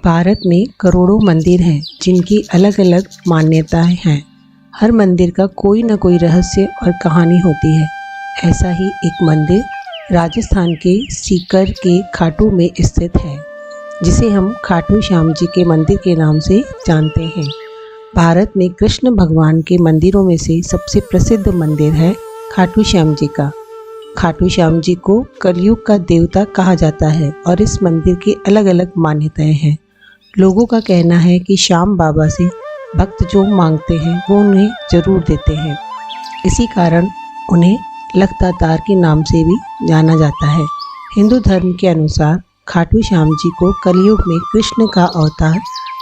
भारत में करोड़ों मंदिर हैं जिनकी अलग अलग मान्यताएं हैं। हर मंदिर का कोई न कोई रहस्य और कहानी होती है। ऐसा ही एक मंदिर राजस्थान के सीकर के खाटू में स्थित है, जिसे हम खाटू श्याम जी के मंदिर के नाम से जानते हैं। भारत में कृष्ण भगवान के मंदिरों में से सबसे प्रसिद्ध मंदिर है खाटू श्याम जी का। खाटू श्याम जी को कलयुग का देवता कहा जाता है और इस मंदिर की अलग अलग मान्यताएं हैं। लोगों का कहना है कि श्याम बाबा से भक्त जो मांगते हैं वो उन्हें जरूर देते हैं। इसी कारण उन्हें लखतातार के नाम से भी जाना जाता है। हिंदू धर्म के अनुसार खाटू श्याम जी को कलयुग में कृष्ण का अवतार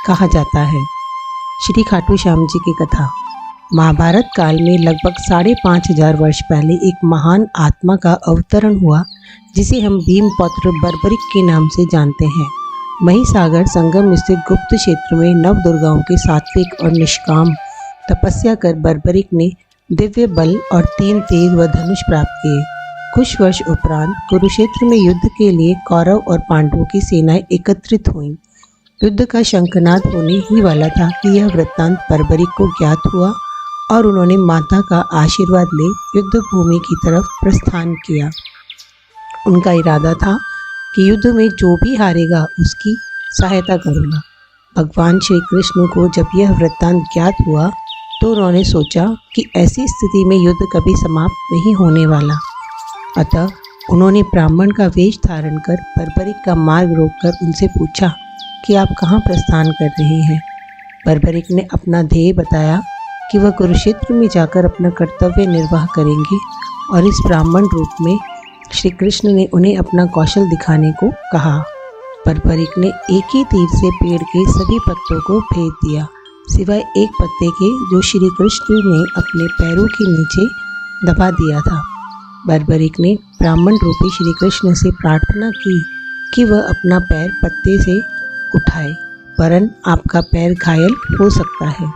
कहा जाता है। श्री खाटू श्याम जी की कथा। महाभारत काल में लगभग 5,500 वर्ष पहले एक महान आत्मा का अवतरण हुआ, जिसे हम भीमपुत्र बर्बरिक के नाम से जानते हैं। महिसागर संगम स्थित गुप्त क्षेत्र में नव दुर्गाओं के सात्विक और निष्काम तपस्या कर बर्बरिक ने दिव्य बल और 3 तेग व धनुष प्राप्त किए। कुछ वर्ष उपरांत कुरुक्षेत्र में युद्ध के लिए कौरव और पांडवों की सेनाएं एकत्रित हुईं। युद्ध का शंखनाद होने ही वाला था कि यह वृत्तांत बर्बरिक को ज्ञात हुआ और उन्होंने माता का आशीर्वाद ले युद्ध भूमि की तरफ प्रस्थान किया। उनका इरादा था कि युद्ध में जो भी हारेगा उसकी सहायता करूँगा। भगवान श्री कृष्ण को जब यह वृत्तांत ज्ञात हुआ तो उन्होंने सोचा कि ऐसी स्थिति में युद्ध कभी समाप्त नहीं होने वाला। अतः उन्होंने ब्राह्मण का वेश धारण कर बर्बरिक का मार्ग रोककर उनसे पूछा कि आप कहाँ प्रस्थान कर रहे हैं। बर्बरिक ने अपना ध्येय बताया कि वह कुरुक्षेत्र में जाकर अपना कर्तव्य निर्वाह करेंगे और इस ब्राह्मण रूप में श्री कृष्ण ने उन्हें अपना कौशल दिखाने को कहा। बर्बरिक ने एक ही तीर से पेड़ के सभी पत्तों को भेद दिया, सिवाय एक पत्ते के जो श्री कृष्ण ने अपने पैरों के नीचे दबा दिया था। बर्बरिक ने ब्राह्मण रूपी श्री कृष्ण से प्रार्थना की कि वह अपना पैर पत्ते से उठाए, वरन आपका पैर घायल हो सकता है।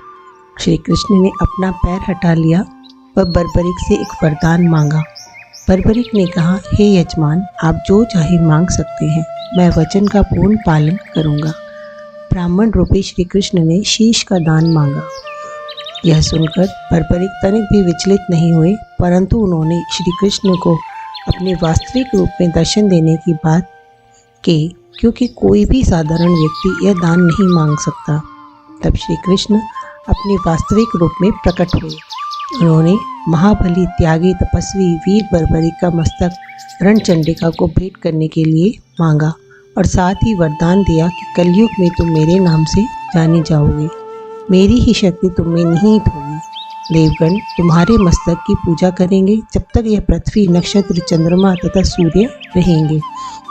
श्री कृष्ण ने अपना पैर हटा लिया व बर्बरिक से एक वरदान मांगा। बर्बरिक ने कहा, हे यजमान, आप जो चाहे मांग सकते हैं, मैं वचन का पूर्ण पालन करूंगा। ब्राह्मण रूपी श्री कृष्ण ने शीश का दान मांगा। यह सुनकर बर्बरिक तनिक भी विचलित नहीं हुए, परंतु उन्होंने श्री कृष्ण को अपने वास्तविक रूप में दर्शन देने की बात की, क्योंकि कोई भी साधारण व्यक्ति यह दान नहीं मांग सकता। तब श्री कृष्ण अपने वास्तविक रूप में प्रकट हुए। उन्होंने महाबली त्यागी तपस्वी वीर बर्बरिक का मस्तक रणचंडिका को भेंट करने के लिए मांगा और साथ ही वरदान दिया कि कलयुग में तुम मेरे नाम से जाने जाओगे, मेरी ही शक्ति तुम में निहित होगी। देवगण तुम्हारे मस्तक की पूजा करेंगे जब तक यह पृथ्वी, नक्षत्र, चंद्रमा तथा सूर्य रहेंगे।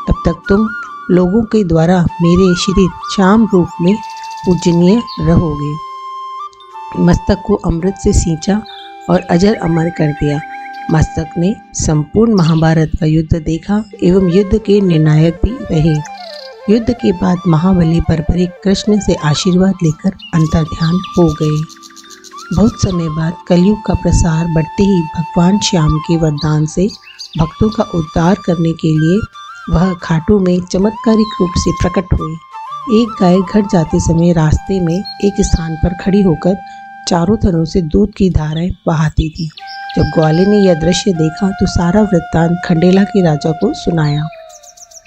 तब तक तुम लोगों के द्वारा मेरे श्री श्याम रूप में पूजनीय रहोगे। मस्तक को अमृत से सींचा और अजर अमर कर दिया। मस्तक ने संपूर्ण महाभारत का युद्ध देखा एवं युद्ध के निर्णायक भी रहे। युद्ध के बाद महाबली बर्बरिक कृष्ण से आशीर्वाद लेकर अंतर्ध्यान हो गए। बहुत समय बाद कलयुग का प्रसार बढ़ते ही भगवान श्याम के वरदान से भक्तों का उद्धार करने के लिए वह खाटू में चमत्कारिक रूप से प्रकट हुए। एक गाय घर जाते समय रास्ते में एक स्थान पर खड़ी होकर चारों तरफ से दूध की धाराएं बहाती थी। जब ग्वाले ने यह दृश्य देखा तो सारा वृत्तांत खंडेला के राजा को सुनाया।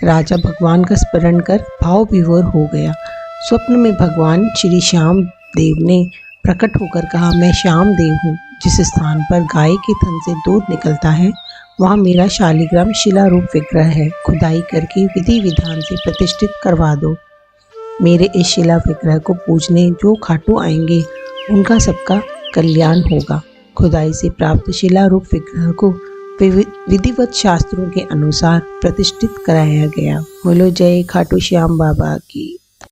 राजा भगवान का स्मरण कर भाव विभोर हो गया। स्वप्न में भगवान श्री श्याम देव ने प्रकट होकर कहा, मैं श्याम देव हूँ। जिस स्थान पर गाय के थन से दूध निकलता है वहाँ मेरा शालिग्राम शिला रूप विग्रह है। खुदाई करके विधि विधान से प्रतिष्ठित करवा दो। मेरे इस शिला विग्रह को पूजने जो खाटू आएंगे उनका सबका कल्याण होगा। खुदाई से प्राप्त शिला रूप विग्रह को विधिवत शास्त्रों के अनुसार प्रतिष्ठित कराया गया। बोलो जय खाटू श्याम बाबा की।